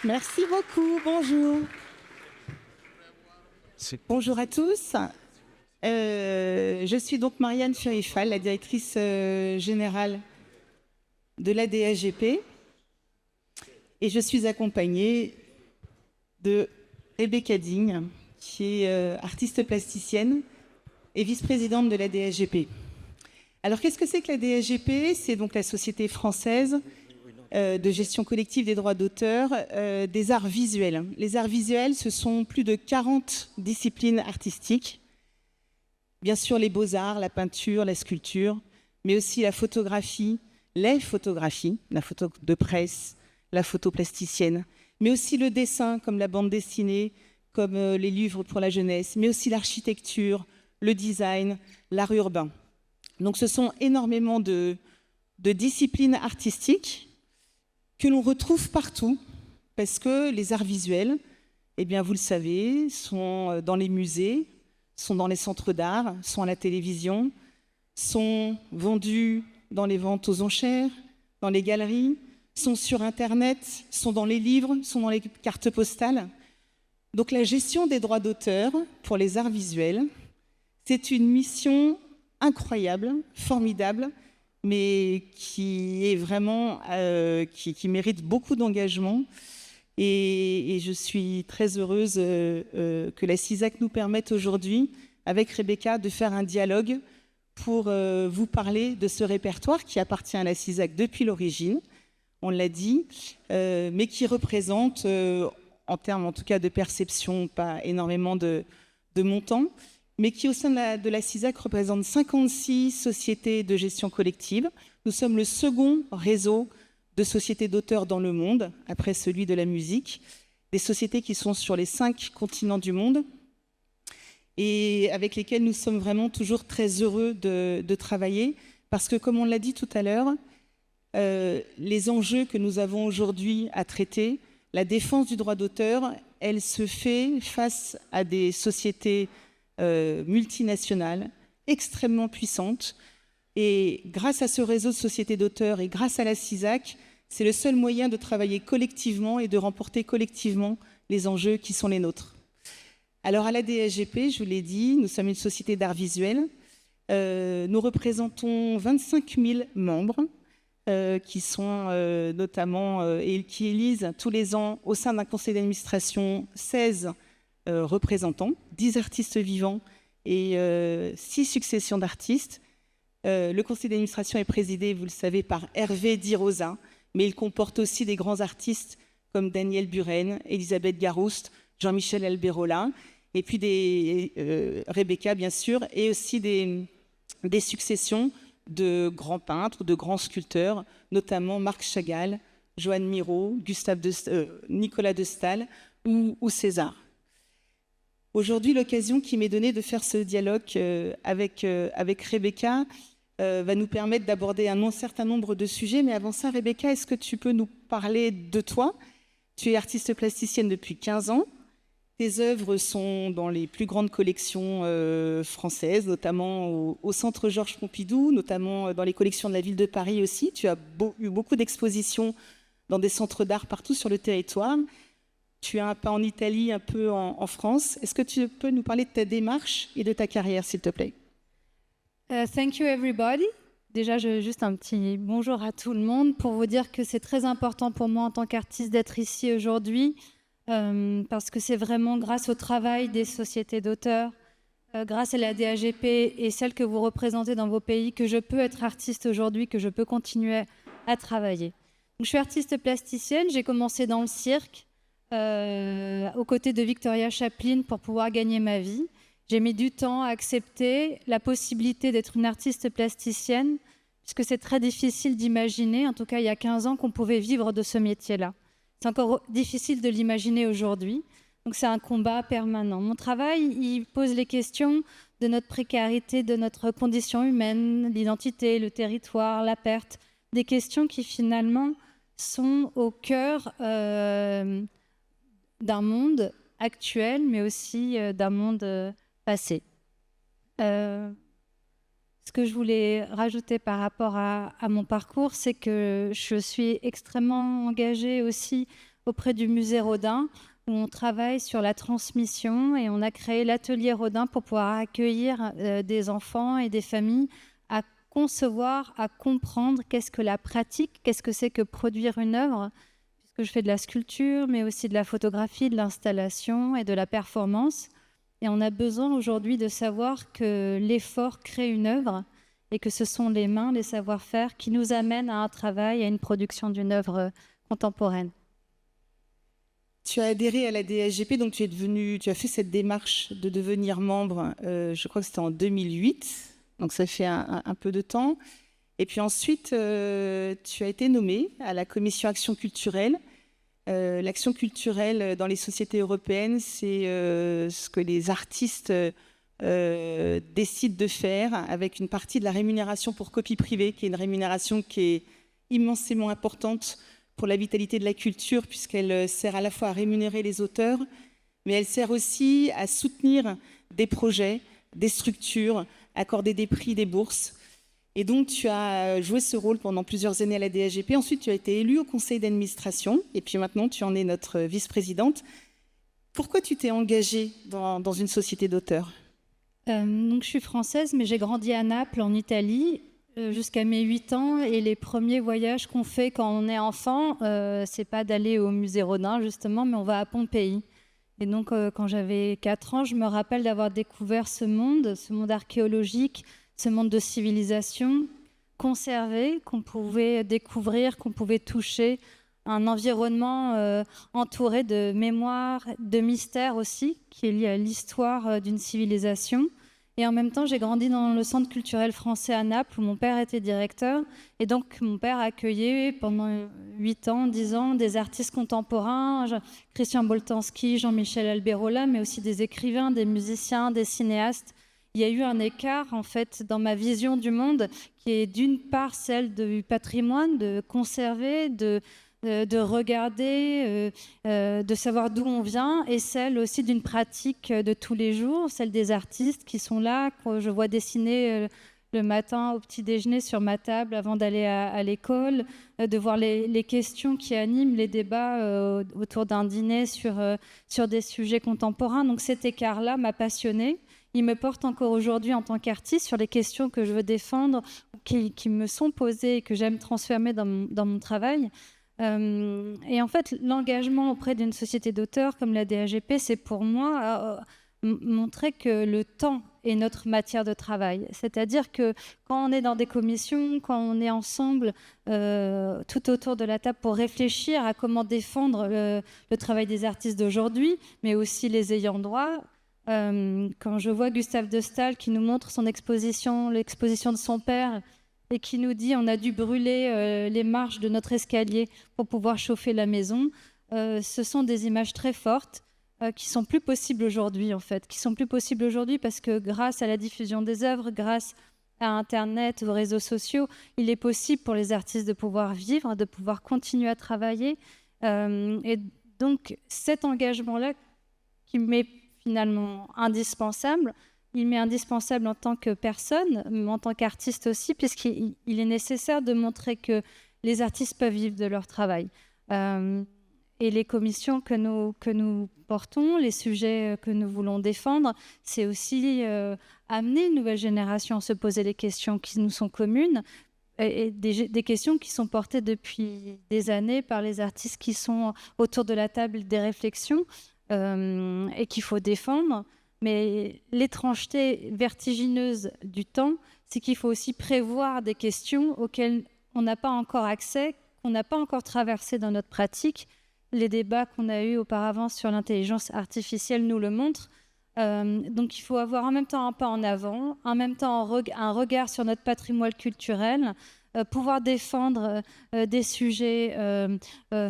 Merci beaucoup, bonjour. Bonjour à tous. Je suis donc Marianne Furifal, la directrice générale de l'ADAGP. Et je suis accompagnée de Rebecca Digne, qui est artiste plasticienne et vice-présidente de l'ADAGP. Alors, qu'est-ce que c'est que l'ADAGP? C'est donc la société française de gestion collective des droits d'auteur des arts visuels. Les arts visuels, ce sont plus de 40 disciplines artistiques. Bien sûr, les beaux-arts, la peinture, la sculpture, mais aussi la photographie, les photographies, la photo de presse, la photo plasticienne, mais aussi le dessin, comme la bande dessinée, comme les livres pour la jeunesse, mais aussi l'architecture, le design, l'art urbain. Donc ce sont énormément de disciplines artistiques que l'on retrouve partout, parce que les arts visuels, eh bien, vous le savez, sont dans les musées, sont dans les centres d'art, sont à la télévision, sont vendus dans les ventes aux enchères, dans les galeries, sont sur Internet, sont dans les livres, sont dans les cartes postales. Donc la gestion des droits d'auteur pour les arts visuels, c'est une mission incroyable, formidable, mais qui est vraiment, qui mérite beaucoup d'engagement. Et je suis très heureuse que la CISAC nous permette aujourd'hui, avec Rebecca, de faire un dialogue pour vous parler de ce répertoire qui appartient à la CISAC depuis l'origine, on l'a dit, mais qui représente, en termes en tout cas de perception, pas énormément de montants, mais qui au sein de la CISAC représente 56 sociétés de gestion collective. Nous sommes le second réseau de sociétés d'auteurs dans le monde, après celui de la musique, des sociétés qui sont sur les 5 continents du monde et avec lesquelles nous sommes vraiment toujours très heureux de travailler, parce que comme on l'a dit tout à l'heure, les enjeux que nous avons aujourd'hui à traiter, la défense du droit d'auteur, elle se fait face à des sociétés multinationales extrêmement puissantes. Et grâce à ce réseau de sociétés d'auteurs et grâce à la CISAC, c'est le seul moyen de travailler collectivement et de remporter collectivement les enjeux qui sont les nôtres. Alors à la DSGP, je vous l'ai dit, nous sommes une société d'art visuel. Nous représentons 25 000 membres qui sont notamment et qui élisent tous les ans au sein d'un conseil d'administration 16 représentants, 10 artistes vivants et 6 successions d'artistes. Le conseil d'administration est présidé, vous le savez, par Hervé Di Rosa, mais il comporte aussi des grands artistes comme Daniel Buren, Elisabeth Garouste, Jean-Michel Alberola, et puis Rebecca, bien sûr, et aussi des successions de grands peintres, de grands sculpteurs, notamment Marc Chagall, Joan Miro, Nicolas de Staël ou César. Aujourd'hui, l'occasion qui m'est donnée de faire ce dialogue avec Rebecca va nous permettre d'aborder un certain nombre de sujets. Mais avant ça, Rebecca, est-ce que tu peux nous parler de toi? Tu es artiste plasticienne depuis 15 ans. Tes œuvres sont dans les plus grandes collections françaises, notamment au Centre Georges Pompidou, notamment dans les collections de la ville de Paris aussi. Tu as eu beaucoup d'expositions dans des centres d'art partout sur le territoire. Tu as un peu en Italie, un peu en France. Est-ce que tu peux nous parler de ta démarche et de ta carrière, s'il te plaît? Thank you everybody. Déjà, juste un petit bonjour à tout le monde pour vous dire que c'est très important pour moi en tant qu'artiste d'être ici aujourd'hui parce que c'est vraiment grâce au travail des sociétés d'auteurs, grâce à la DAGP et celle que vous représentez dans vos pays que je peux être artiste aujourd'hui, que je peux continuer à travailler. Donc, je suis artiste plasticienne, j'ai commencé dans le cirque aux côtés de Victoria Chaplin pour pouvoir gagner ma vie. J'ai mis du temps à accepter la possibilité d'être une artiste plasticienne, puisque c'est très difficile d'imaginer, en tout cas il y a 15 ans, qu'on pouvait vivre de ce métier-là. C'est encore difficile de l'imaginer aujourd'hui, donc c'est un combat permanent. Mon travail, il pose les questions de notre précarité, de notre condition humaine, l'identité, le territoire, la perte, des questions qui finalement sont au cœur d'un monde actuel, mais aussi d'un monde passé. Ce que je voulais rajouter par rapport à mon parcours, c'est que je suis extrêmement engagée aussi auprès du musée Rodin, où on travaille sur la transmission et on a créé l'atelier Rodin pour pouvoir accueillir des enfants et des familles à concevoir, à comprendre qu'est-ce que la pratique, qu'est-ce que c'est que produire une œuvre, puisque je fais de la sculpture, mais aussi de la photographie, de l'installation et de la performance. Et on a besoin aujourd'hui de savoir que l'effort crée une œuvre et que ce sont les mains, les savoir-faire qui nous amènent à un travail, à une production d'une œuvre contemporaine. Tu as adhéré à la DSGP, donc tu as fait cette démarche de devenir membre, je crois que c'était en 2008, donc ça fait un peu de temps. Et puis ensuite, tu as été nommé à la commission Action culturelle. L'action culturelle dans les sociétés européennes, c'est ce que les artistes décident de faire avec une partie de la rémunération pour copie privée, qui est une rémunération qui est immensément importante pour la vitalité de la culture, puisqu'elle sert à la fois à rémunérer les auteurs, mais elle sert aussi à soutenir des projets, des structures, accorder des prix, des bourses. Et donc, tu as joué ce rôle pendant plusieurs années à la DSGP. Ensuite, tu as été élue au conseil d'administration. Et puis maintenant, tu en es notre vice-présidente. Pourquoi tu t'es engagée dans une société d'auteurs ? Donc, je suis française, mais j'ai grandi à Naples, en Italie, jusqu'à mes 8 ans. Et les premiers voyages qu'on fait quand on est enfant, c'est pas d'aller au musée Rodin, justement, mais on va à Pompéi. Et donc, quand j'avais 4 ans, je me rappelle d'avoir découvert ce monde archéologique, ce monde de civilisation conservé, qu'on pouvait découvrir, qu'on pouvait toucher, un environnement entouré de mémoire, de mystère aussi, qui est lié à l'histoire d'une civilisation. Et en même temps, j'ai grandi dans le centre culturel français à Naples, où mon père était directeur. Et donc, mon père accueillait pendant 8 ans, 10 ans, des artistes contemporains, Christian Boltanski, Jean-Michel Alberola, mais aussi des écrivains, des musiciens, des cinéastes. Il y a eu un écart, en fait, dans ma vision du monde, qui est d'une part celle du patrimoine, de conserver, de regarder, de savoir d'où on vient, et celle aussi d'une pratique de tous les jours, celle des artistes qui sont là, que je vois dessiner le matin au petit déjeuner sur ma table avant d'aller à l'école, de voir les questions qui animent les débats autour d'un dîner sur des sujets contemporains. Donc cet écart-là m'a passionnée. Il me porte encore aujourd'hui en tant qu'artiste sur les questions que je veux défendre, qui me sont posées et que j'aime transformer dans mon travail. Et en fait, l'engagement auprès d'une société d'auteurs comme la DAGP, c'est pour moi montrer que le temps est notre matière de travail. C'est-à-dire que quand on est dans des commissions, quand on est ensemble tout autour de la table pour réfléchir à comment défendre le travail des artistes d'aujourd'hui, mais aussi les ayants droit, quand je vois Gustave de Staël qui nous montre son exposition, l'exposition de son père, et qui nous dit on a dû brûler les marches de notre escalier pour pouvoir chauffer la maison. Ce sont des images très fortes qui sont plus possibles aujourd'hui, en fait, qui sont plus possibles aujourd'hui parce que grâce à la diffusion des œuvres, grâce à Internet, aux réseaux sociaux, il est possible pour les artistes de pouvoir vivre, de pouvoir continuer à travailler. Et donc cet engagement-là qui m'est finalement indispensable, il m'est indispensable en tant que personne, mais en tant qu'artiste aussi, puisqu'il est nécessaire de montrer que les artistes peuvent vivre de leur travail. Et les commissions que nous portons, les sujets que nous voulons défendre, c'est aussi amener une nouvelle génération à se poser des questions qui nous sont communes, et des questions qui sont portées depuis des années par les artistes qui sont autour de la table des réflexions et qu'il faut défendre. Mais l'étrangeté vertigineuse du temps, c'est qu'il faut aussi prévoir des questions auxquelles on n'a pas encore accès, qu'on n'a pas encore traversé dans notre pratique. Les débats qu'on a eus auparavant sur l'intelligence artificielle nous le montrent. Donc il faut avoir en même temps un pas en avant, en même temps un regard sur notre patrimoine culturel, pouvoir défendre des sujets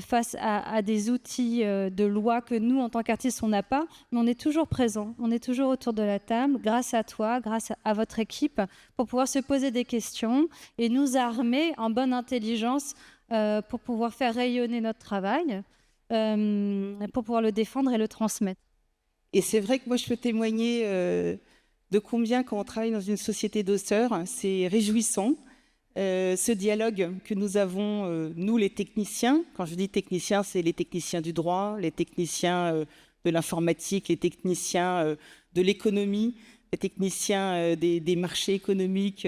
face à des outils de loi que nous, en tant qu'artistes, on n'a pas, mais on est toujours présent, on est toujours autour de la table, grâce à toi, grâce à votre équipe, pour pouvoir se poser des questions et nous armer en bonne intelligence pour pouvoir faire rayonner notre travail, pour pouvoir le défendre et le transmettre. Et c'est vrai que moi, je peux témoigner de combien, quand on travaille dans une société d'auteurs, c'est réjouissant. ce dialogue que nous avons, nous les techniciens. Quand je dis techniciens, c'est les techniciens du droit, les techniciens de l'informatique, les techniciens de l'économie, les techniciens des marchés économiques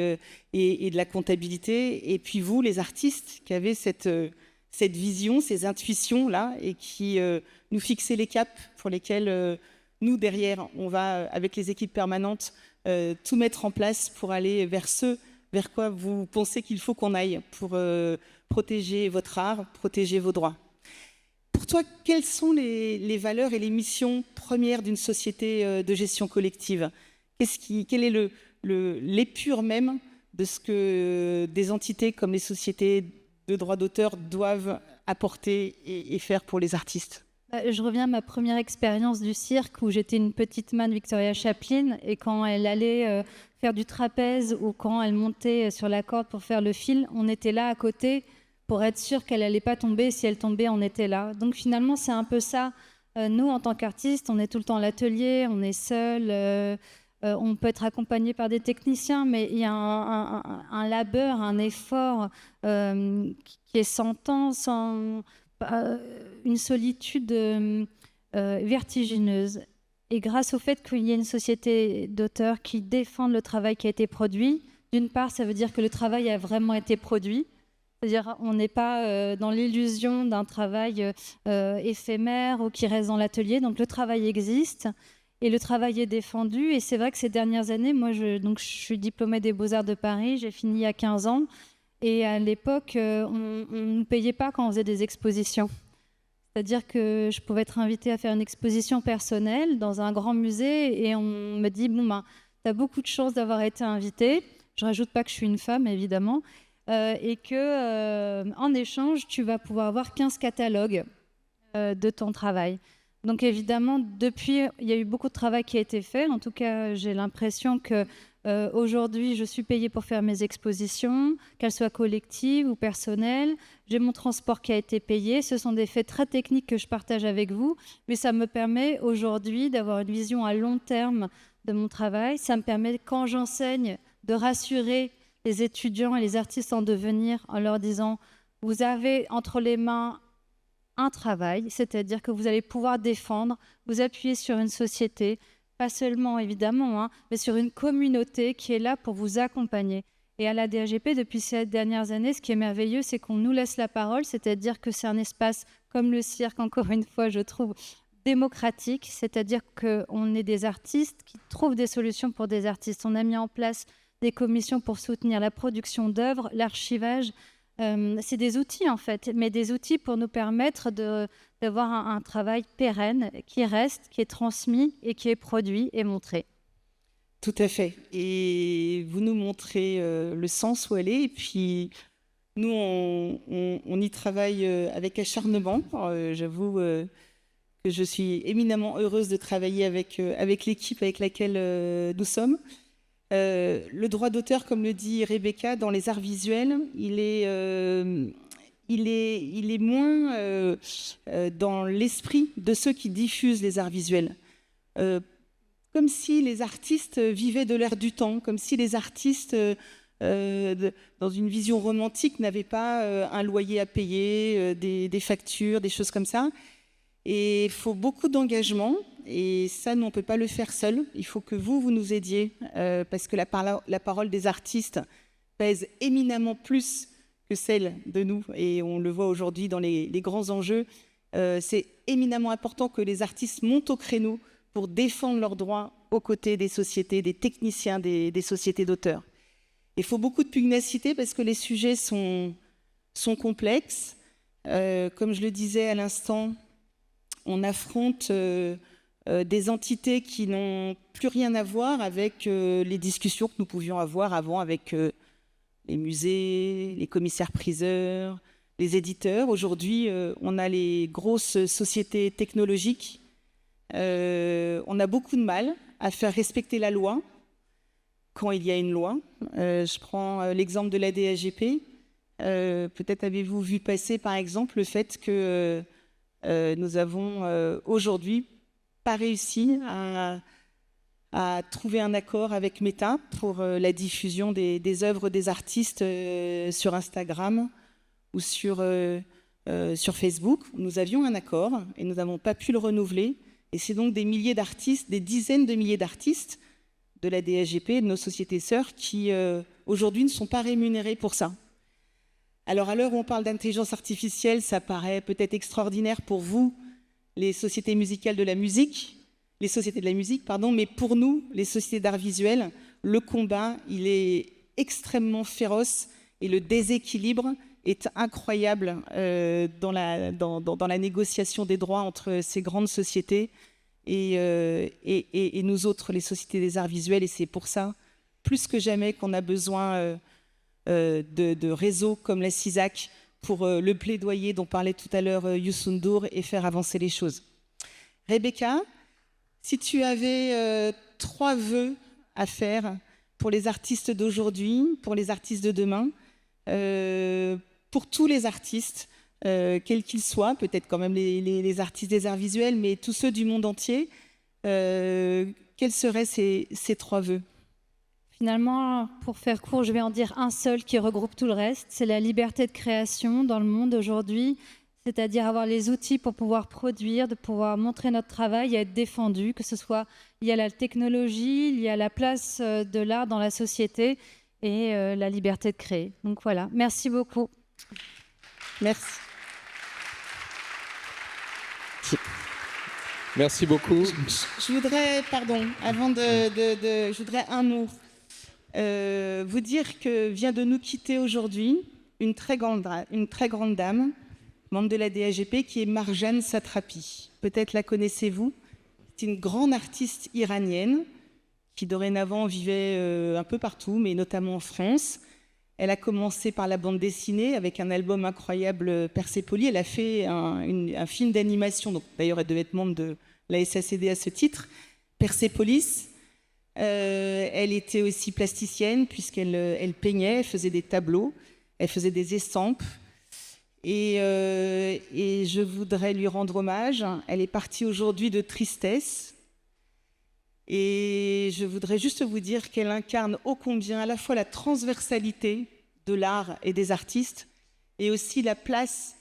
et de la comptabilité. Et puis vous, les artistes, qui avez cette vision, ces intuitions-là, et qui nous fixez les caps pour lesquels nous, derrière, on va, avec les équipes permanentes, tout mettre en place pour aller vers quoi vous pensez qu'il faut qu'on aille pour protéger votre art, protéger vos droits. Pour toi, quelles sont les valeurs et les missions premières d'une société de gestion collective ? Quel est l'épure même de ce que des entités comme les sociétés de droits d'auteur doivent apporter et faire pour les artistes ? Je reviens à ma première expérience du cirque où j'étais une petite main de Victoria Chaplin, et quand elle allait faire du trapèze ou quand elle montait sur la corde pour faire le fil, on était là à côté pour être sûr qu'elle n'allait pas tomber. Si elle tombait, on était là. Donc finalement, c'est un peu ça. Nous, en tant qu'artistes, on est tout le temps à l'atelier, on est seul, on peut être accompagné par des techniciens, mais il y a un labeur, un effort qui est sans temps, sans une solitude vertigineuse. Et grâce au fait qu'il y ait une société d'auteurs qui défendent le travail qui a été produit, d'une part, ça veut dire que le travail a vraiment été produit. C'est-à-dire on n'est pas dans l'illusion d'un travail éphémère ou qui reste dans l'atelier. Donc le travail existe et le travail est défendu. Et c'est vrai que ces dernières années, moi je suis diplômée des Beaux-Arts de Paris, j'ai fini il y a 15 ans. Et à l'époque, on ne nous payait pas quand on faisait des expositions. C'est-à-dire que je pouvais être invitée à faire une exposition personnelle dans un grand musée et on me dit « Bon, ben, tu as beaucoup de chance d'avoir été invitée ». Je ne rajoute pas que je suis une femme, évidemment. Et qu'en échange, tu vas pouvoir avoir 15 catalogues de ton travail. Donc évidemment, depuis, il y a eu beaucoup de travail qui a été fait. En tout cas, j'ai l'impression que aujourd'hui, je suis payée pour faire mes expositions, qu'elles soient collectives ou personnelles. J'ai mon transport qui a été payé. Ce sont des faits très techniques que je partage avec vous, mais ça me permet aujourd'hui d'avoir une vision à long terme de mon travail. Ça me permet, quand j'enseigne, de rassurer les étudiants et les artistes en devenir en leur disant « Vous avez entre les mains un travail, c'est-à-dire que vous allez pouvoir défendre, vous appuyer sur une société, pas seulement évidemment, mais sur une communauté qui est là pour vous accompagner. » Et à la DAGP, depuis ces dernières années, ce qui est merveilleux, c'est qu'on nous laisse la parole, c'est-à-dire que c'est un espace comme le cirque, encore une fois, je trouve, démocratique, c'est-à-dire qu'on est des artistes qui trouvent des solutions pour des artistes. On a mis en place des commissions pour soutenir la production d'œuvres, l'archivage. C'est des outils en fait, mais des outils pour nous permettre d'avoir un travail pérenne qui reste, qui est transmis et qui est produit et montré. Tout à fait. Et vous nous montrez le sens où elle est. Et puis, nous, on y travaille avec acharnement. J'avoue que je suis éminemment heureuse de travailler avec l'équipe avec laquelle nous sommes. Le droit d'auteur, comme le dit Rebecca, dans les arts visuels, il est moins dans l'esprit de ceux qui diffusent les arts visuels. Comme si les artistes vivaient de l'air du temps, comme si les artistes, dans une vision romantique, n'avaient pas un loyer à payer, des factures, des choses comme ça. Et il faut beaucoup d'engagement, et ça, nous, on ne peut pas le faire seul. Il faut que vous nous aidiez, parce que la parole des artistes pèse éminemment plus que celle de nous, et on le voit aujourd'hui dans les grands enjeux. C'est éminemment important que les artistes montent au créneau pour défendre leurs droits aux côtés des sociétés, des techniciens, des sociétés d'auteurs. Il faut beaucoup de pugnacité parce que les sujets sont complexes. Comme je le disais à l'instant, on affronte des entités qui n'ont plus rien à voir avec les discussions que nous pouvions avoir avant avec les musées, les commissaires-priseurs, les éditeurs. Aujourd'hui, on a les grosses sociétés technologiques. On a beaucoup de mal à faire respecter la loi quand il y a une loi. Je prends l'exemple de la DAGP. Peut-être avez-vous vu passer, par exemple, le fait que nous avons aujourd'hui pas réussi à a trouvé un accord avec Meta pour la diffusion des œuvres des artistes sur Instagram ou sur Facebook. Nous avions un accord et nous n'avons pas pu le renouveler. Et c'est donc des milliers d'artistes, des dizaines de milliers d'artistes de la DSGP, de nos sociétés sœurs, qui aujourd'hui ne sont pas rémunérés pour ça. Alors à l'heure où on parle d'intelligence artificielle, ça paraît peut-être extraordinaire pour vous, les sociétés musicales de la musique, les sociétés de la musique, pardon, mais pour nous, les sociétés d'art visuel, le combat, il est extrêmement féroce et le déséquilibre est incroyable dans la négociation des droits entre ces grandes sociétés et nous autres, les sociétés des arts visuels. Et c'est pour ça, plus que jamais, qu'on a besoin de réseaux comme la CISAC pour le plaidoyer dont parlait tout à l'heure Youssou N'Dour et faire avancer les choses. Rebecca, si tu avais 3 vœux à faire pour les artistes d'aujourd'hui, pour les artistes de demain, pour tous les artistes, quels qu'ils soient, peut-être quand même les artistes des arts visuels, mais tous ceux du monde entier, quels seraient ces 3 vœux? Finalement, pour faire court, je vais en dire un seul qui regroupe tout le reste. C'est la liberté de création dans le monde aujourd'hui, c'est-à-dire avoir les outils pour pouvoir produire, de pouvoir montrer notre travail et être défendu, que ce soit lié à la technologie, lié à la place de l'art dans la société et la liberté de créer. Donc voilà, merci beaucoup. Merci. Merci beaucoup. Je voudrais, pardon, avant je voudrais un mot. Vous dire que vient de nous quitter aujourd'hui une très grande dame, membre de la DSGP, qui est Marjane Satrapi. Peut-être la connaissez-vous. C'est une grande artiste iranienne qui dorénavant vivait un peu partout, mais notamment en France. Elle a commencé par la bande dessinée avec un album incroyable, Persépolis. Elle a fait un film d'animation, donc d'ailleurs elle devait être membre de la SACD à ce titre, Persépolis. Elle était aussi plasticienne puisqu'elle peignait, elle faisait des tableaux, elle faisait des estampes. Et je voudrais lui rendre hommage. Elle est partie aujourd'hui de tristesse. Et je voudrais juste vous dire qu'elle incarne ô combien à la fois la transversalité de l'art et des artistes et aussi la place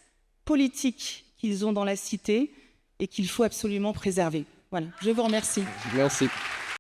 politique qu'ils ont dans la cité et qu'il faut absolument préserver. Voilà, je vous remercie. Merci.